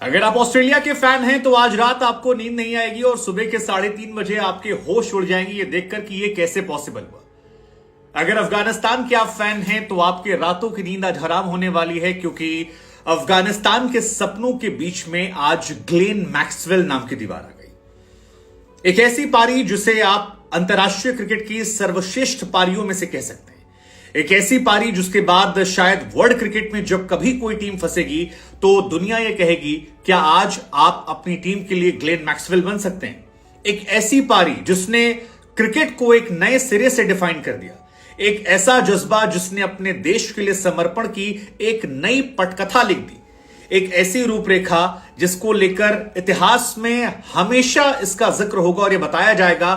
अगर आप ऑस्ट्रेलिया के फैन हैं तो आज रात आपको नींद नहीं आएगी और सुबह के 3:30 बजे आपके होश उड़ जाएंगे ये देखकर कि ये कैसे पॉसिबल हुआ। अगर अफगानिस्तान के आप फैन हैं तो आपके रातों की नींद आज हराम होने वाली है, क्योंकि अफगानिस्तान के सपनों के बीच में आज ग्लेन मैक्सवेल नाम की दीवार आ गई। एक ऐसी पारी जिसे आप अंतर्राष्ट्रीय क्रिकेट की सर्वश्रेष्ठ पारियों में से कह सकते हैं। एक ऐसी पारी जिसके बाद शायद वर्ल्ड क्रिकेट में जब कभी कोई टीम फंसेगी तो दुनिया यह कहेगी, क्या आज आप अपनी टीम के लिए ग्लेन मैक्सवेल बन सकते हैं। एक ऐसी पारी जिसने क्रिकेट को एक नए सिरे से डिफाइन कर दिया। एक ऐसा जज्बा जिसने अपने देश के लिए समर्पण की एक नई पटकथा लिख दी। एक ऐसी रूपरेखा जिसको लेकर इतिहास में हमेशा इसका जिक्र होगा और यह बताया जाएगा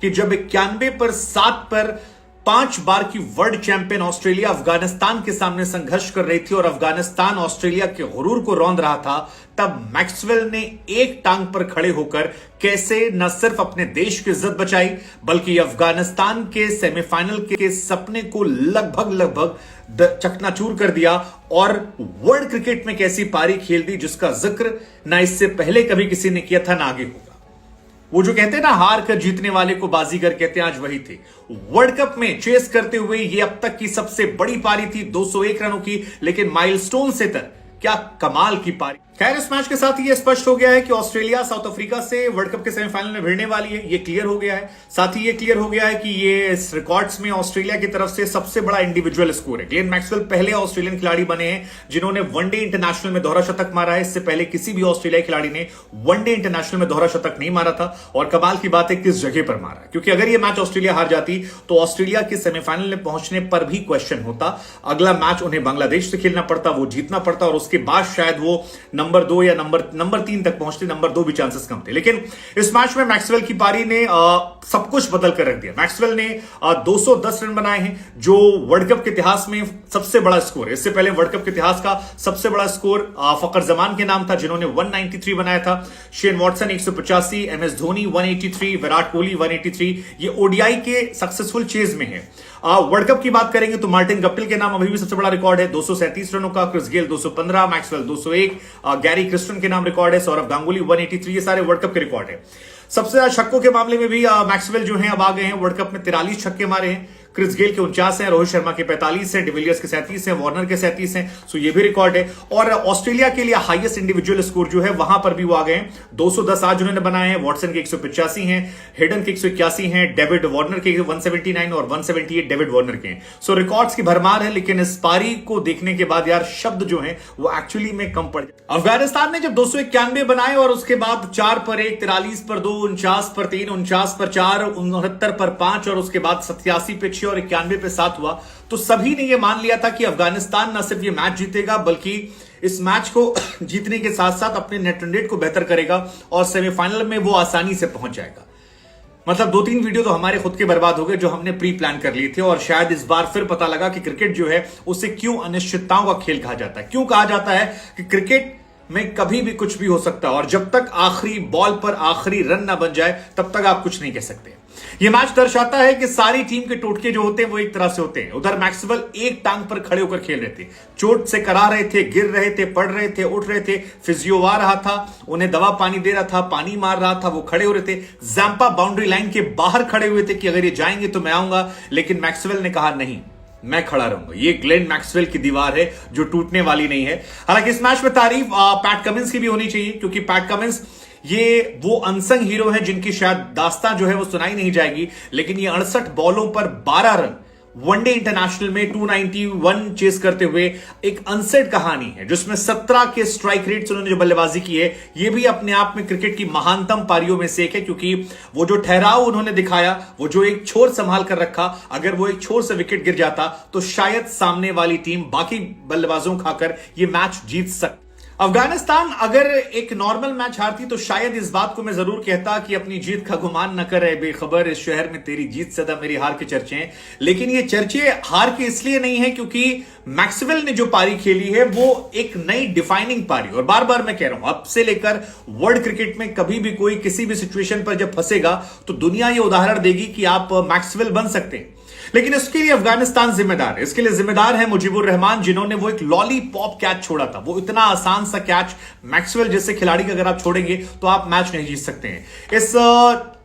कि जब 91 पर 7 पर 5 बार की वर्ल्ड चैंपियन ऑस्ट्रेलिया अफगानिस्तान के सामने संघर्ष कर रही थी और अफगानिस्तान ऑस्ट्रेलिया के गुरूर को रौंद रहा था, तब मैक्सवेल ने एक टांग पर खड़े होकर कैसे न सिर्फ अपने देश की इज्जत बचाई बल्कि अफगानिस्तान के सेमीफाइनल के सपने को लगभग चकनाचूर कर दिया और वर्ल्ड क्रिकेट में कैसी पारी खेल दी जिसका जिक्र ना इससे पहले कभी किसी ने किया था ना आगे होगा। वो जो कहते हैं ना, हार कर जीतने वाले को बाजीगर कहते हैं, आज वही थे। वर्ल्ड कप में चेस करते हुए ये अब तक की सबसे बड़ी पारी थी 201 रनों की, लेकिन माइलस्टोन से तक क्या कमाल की पारी। खैर, इस मैच के साथ ये स्पष्ट हो गया है कि ऑस्ट्रेलिया साउथ अफ्रीका से वर्ल्ड कप के सेमीफाइनल में भिड़ने वाली है। ये क्लियर हो गया है। साथ ही ये क्लियर हो गया है कि ये इस रिकॉर्ड्स में ऑस्ट्रेलिया की तरफ से सबसे बड़ा इंडिविजुअल स्कोर है। ग्लेन मैक्सवेल पहले ऑस्ट्रेलियन खिलाड़ी बने हैं जिन्होंने वनडे इंटरनेशनल में दोहरा शतक मारा है। इससे पहले किसी भी ऑस्ट्रेलियाई खिलाड़ी ने वनडे इंटरनेशनल में दोहरा शतक नहीं मारा था। और कमाल की बात है किस जगह पर मारा, क्योंकि अगर ये मैच ऑस्ट्रेलिया हार जाती तो ऑस्ट्रेलिया के सेमीफाइनल में पहुंचने पर भी क्वेश्चन होता। अगला मैच उन्हें बांग्लादेश से खेलना पड़ता, वो जीतना पड़ता और उसके बाद शायद वो नंबर 2 या नंबर 3 तक पहुंचते। नंबर 2 भी चांसेस कम थे। लेकिन इस मैच में मैक्सवेल की पारी ने सब कुछ बदल कर रख दिया। मैक्सवेल ने 210 रन बनाए हैं, जो वर्ल्ड कप के इतिहास में सबसे बड़ा स्कोर है। इससे पहले वर्ल्ड कप के इतिहास का सबसे बड़ा स्कोर फखर जमान के नाम था जिन्होंने 193 बनाया था। Shane Watson 185, MS Dhoni 183, Virat Kohli 183। ये ओडीआई के सक्सेसफुल चेज में है। वर्ल्ड कप की बात करेंगे तो मार्टिन गप्टिल के नाम अभी भी सबसे बड़ा रिकॉर्ड है 237 रनों का, Chris Gayle 215, Maxwell 201, Gary Kirsten के नाम रिकॉर्ड है, सौरव गांगुली 183। ये सारे वर्ल्ड कप के रिकॉर्ड है। सबसे ज्यादा छक्कों के मामले में भी मैक्सवेल जो है अब आ गए हैं। वर्ल्ड कप में 43 छक्के मारे हैं। क्रिस गेल के 49 हैं, रोहित शर्मा के 45 हैं, डिविलियर्स के 37 हैं, वार्नर के 37 हैं। सो ये भी रिकॉर्ड है। और ऑस्ट्रेलिया के लिए हाईएस्ट इंडिविजुअल स्कोर जो है वहां पर भी वो आ गए हैं। 210 आज उन्होंने बनाए हैं। वॉटसन के 185 हैं, हेडन के 181 हैं, डेविड वार्नर के 179 और 178 डेविड वार्नर के हैं। सो रिकॉर्ड्स की भरमार है। लेकिन इस पारी को देखने के बाद यार शब्द जो है वो एक्चुअली में कम पड़ जाए। अफगानिस्तान ने जब 291 बनाए और उसके बाद 4 पर 1, 43 पर 2, 49 पर 3, 49 पर 4, 69 पर 5 और उसके बाद 87 पे 6 और 91 पे 7 हुआ, तो सभी ने यह मान लिया था कि अफगानिस्तान न सिर्फ ये मैच जीतेगा बल्कि इस मैच को जीतने के साथ साथ अपने नेट रन रेट को बेहतर करेगा और सेमीफाइनल में वो आसानी से पहुंच जाएगा। मतलब 2-3 वीडियो तो हमारे खुद के बर्बाद हो गए जो हमने प्री प्लान कर लिए थे। और शायद इस बार फिर पता लगा कि क्रिकेट जो है उसे क्यों अनिश्चितताओं का खेल कहा जाता है। क्यों कहा जाता है कि क्रिकेट में कभी भी कुछ भी हो सकता है और जब तक आखिरी बॉल पर आखिरी रन ना बन जाए तब तक आप कुछ नहीं कह सकते। यह मैच दर्शाता है कि सारी टीम के टोटके जो होते हैं वो एक तरह से होते हैं। उधर मैक्सवेल एक टांग पर खड़े होकर खेल रहे थे, चोट से करा रहे थे, गिर रहे थे, पड़ रहे थे, उठ रहे थे, फिजियो आ रहा था, उन्हें दवा पानी दे रहा था, पानी मार रहा था, वो खड़े हो रहे थे। जैम्पा बाउंड्री लाइन के बाहर खड़े हुए थे कि अगर ये जाएंगे तो मैं आऊंगा, लेकिन मैक्सवेल ने कहा नहीं, मैं खड़ा रहूंगा। ये ग्लेन मैक्सवेल की दीवार है जो टूटने वाली नहीं है। हालांकि इस मैच में तारीफ पैट कमिंस की भी होनी चाहिए, क्योंकि पैट कमिंस ये वो अनसंग हीरो हैं जिनकी शायद दास्तां जो है वो सुनाई नहीं जाएगी, लेकिन ये 68 बॉलों पर 12 रन वनडे इंटरनेशनल में 291 चेस करते हुए एक अनसेड कहानी है, जिसमें 17 के स्ट्राइक रेट से उन्होंने जो बल्लेबाजी की है ये भी अपने आप में क्रिकेट की महानतम पारियों में से एक है। क्योंकि वो जो ठहराव उन्होंने दिखाया, वो जो एक छोर संभाल कर रखा, अगर वो एक छोर से विकेट गिर जाता तो शायद सामने वाली टीम बाकी बल्लेबाजों खाकर ये मैच जीत सकती। अफगानिस्तान अगर एक नॉर्मल मैच हारती तो शायद इस बात को मैं जरूर कहता कि अपनी जीत का गुमान न करे बेखबर, इस शहर में तेरी जीत सदा मेरी हार के चर्चे हैं। लेकिन ये चर्चे हार के इसलिए नहीं है क्योंकि मैक्सवेल ने जो पारी खेली है वो एक नई डिफाइनिंग पारी। और बार बार मैं कह रहा हूं, अब से लेकर वर्ल्ड क्रिकेट में कभी भी कोई किसी भी सिचुएशन पर जब फंसेगा तो दुनिया ये उदाहरण देगी कि आप मैक्सवेल बन सकते हैं। लेकिन इसके लिए अफगानिस्तान जिम्मेदार है। इसके लिए जिम्मेदार है मुजीबुर रहमान, जिन्होंने वो एक लॉलीपॉप कैच छोड़ा था। वो इतना आसान सा कैच मैक्सवेल जैसे खिलाड़ी का अगर आप छोड़ेंगे तो आप मैच नहीं जीत सकते हैं। इस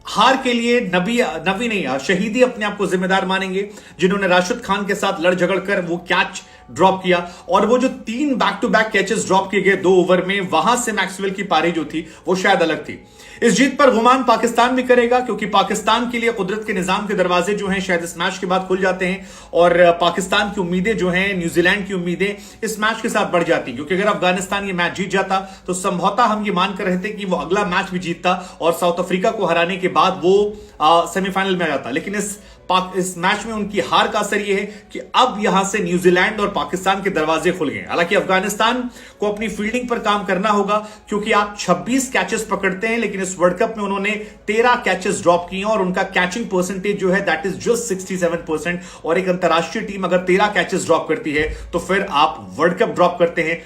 हार के लिए नबी नहीं, शहीदी अपने आप को जिम्मेदार मानेंगे, जिन्होंने राशिद खान के साथ लड़ झगड़ कर वो कैच ड्रॉप किया। और वो जो 3 back to back catches drop किए गए 2 ओवर में, वहां से मैक्सवेल की पारी जो थी वो शायद अलग थी। इस जीत पर गुमान पाकिस्तान भी करेगा, क्योंकि पाकिस्तान के लिए कुदरत के निजाम के दरवाजे जो हैं शायद इस मैच के बाद खुल जाते हैं, और पाकिस्तान की उम्मीदें जो हैं, न्यूजीलैंड की उम्मीदें इस मैच के साथ बढ़ जाती, क्योंकि अगर अफगानिस्तान ये मैच जीत जाता तो संभवतः हम ये मानकर रहे थे कि वो अगला मैच भी जीतता और साउथ अफ्रीका को हराने के बाद वो सेमीफाइनल में आ जाता। लेकिन इस मैच में उनकी हार का असर यह है कि अब यहां से न्यूजीलैंड और पाकिस्तान के दरवाजे खुल गए। हालांकि अफगानिस्तान को अपनी फील्डिंग पर काम करना होगा, क्योंकि आप 26 कैचेस पकड़ते हैं, लेकिन इस वर्ल्ड कप में उन्होंने 13 कैचेस ड्रॉप किए और उनका कैचिंग परसेंटेज जो है दैट इज जस्ट 67%। और एक अंतरराष्ट्रीय टीम अगर 13 कैचेस ड्रॉप करती है तो फिर आप वर्ल्ड कप ड्रॉप करते हैं।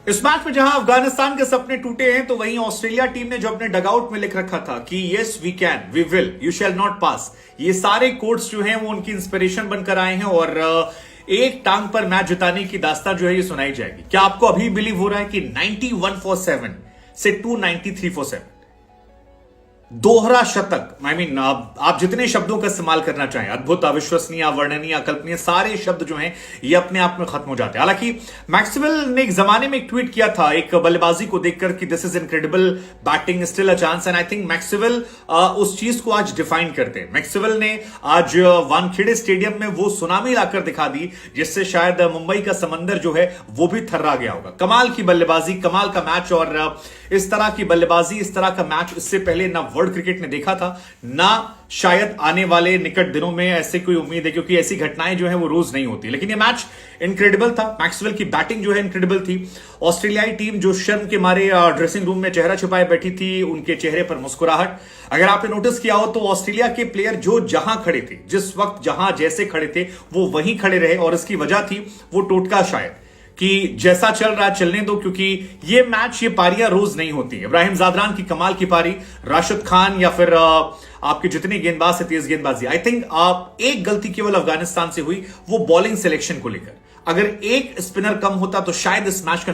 इस मैच में जहां अफगानिस्तान के सपने टूटे हैं, तो वहीं ऑस्ट्रेलिया टीम ने जो अपने डगआउट में लिख रखा था कि yes we can, we will, you shall not pass, ये सारे कोट्स जो हैं वो उनकी इंस्पिरेशन बनकर आए हैं और एक टांग पर मैच जिताने की दास्तान जो है ये सुनाई जाएगी। क्या आपको अभी बिलीव हो रहा है कि 91 फॉर 7 से 293 फॉर 7 दोहरा शतक, आप जितने शब्दों का इस्तेमाल करना चाहें, अद्भुत, अविश्वसनीय, अवर्णनीय, अकल्पनीय, सारे शब्द जो हैं ये अपने आप में खत्म हो जाते हैं। हालांकि मैक्सवेल ने एक जमाने में एक ट्वीट किया था एक बल्लेबाजी को देखकर कि this is incredible batting, still a chance, and I think Maxwell उस चीज को आज डिफाइन करते हैं। मैक्सवेल ने आज वानखेड़े स्टेडियम में वो सुनामी लाकर दिखा दी जिससे शायद मुंबई का समंदर जो है वो भी थर्रा गया होगा। कमाल की बल्लेबाजी, कमाल का मैच, और इस तरह की बल्लेबाजी, इस तरह का मैच इससे पहले ना वर्ल्ड क्रिकेट ने देखा था, ना शायद आने वाले निकट दिनों में ऐसे कोई उम्मीद है, क्योंकि ऐसी घटनाएं जो है वो रोज नहीं होती। लेकिन ये मैच इनक्रेडिबल था। मैक्सवेल की बैटिंग जो है इनक्रेडिबल थी। ऑस्ट्रेलियाई टीम जो शर्म के मारे ड्रेसिंग रूम में चेहरा छुपाए बैठी थी, उनके चेहरे पर मुस्कुराहट, अगर आपने नोटिस किया हो तो ऑस्ट्रेलिया के प्लेयर जो जहां खड़े थे, जिस वक्त जहां जैसे खड़े थे, वो वहीं खड़े रहे। और इसकी वजह थी वो टोटका, शायद कि जैसा चल रहा है चलने दो, क्योंकि ये मैच, ये पारियां रोज नहीं होती। इब्राहिम जादरान की कमाल की पारी, राशिद खान या फिर आपके जितने गेंदबाज से तेज गेंदबाजी, आई थिंक एक गलती केवल अफगानिस्तान से हुई, वो बॉलिंग सिलेक्शन को लेकर। अगर एक स्पिनर कम होता तो शायद इस मैच का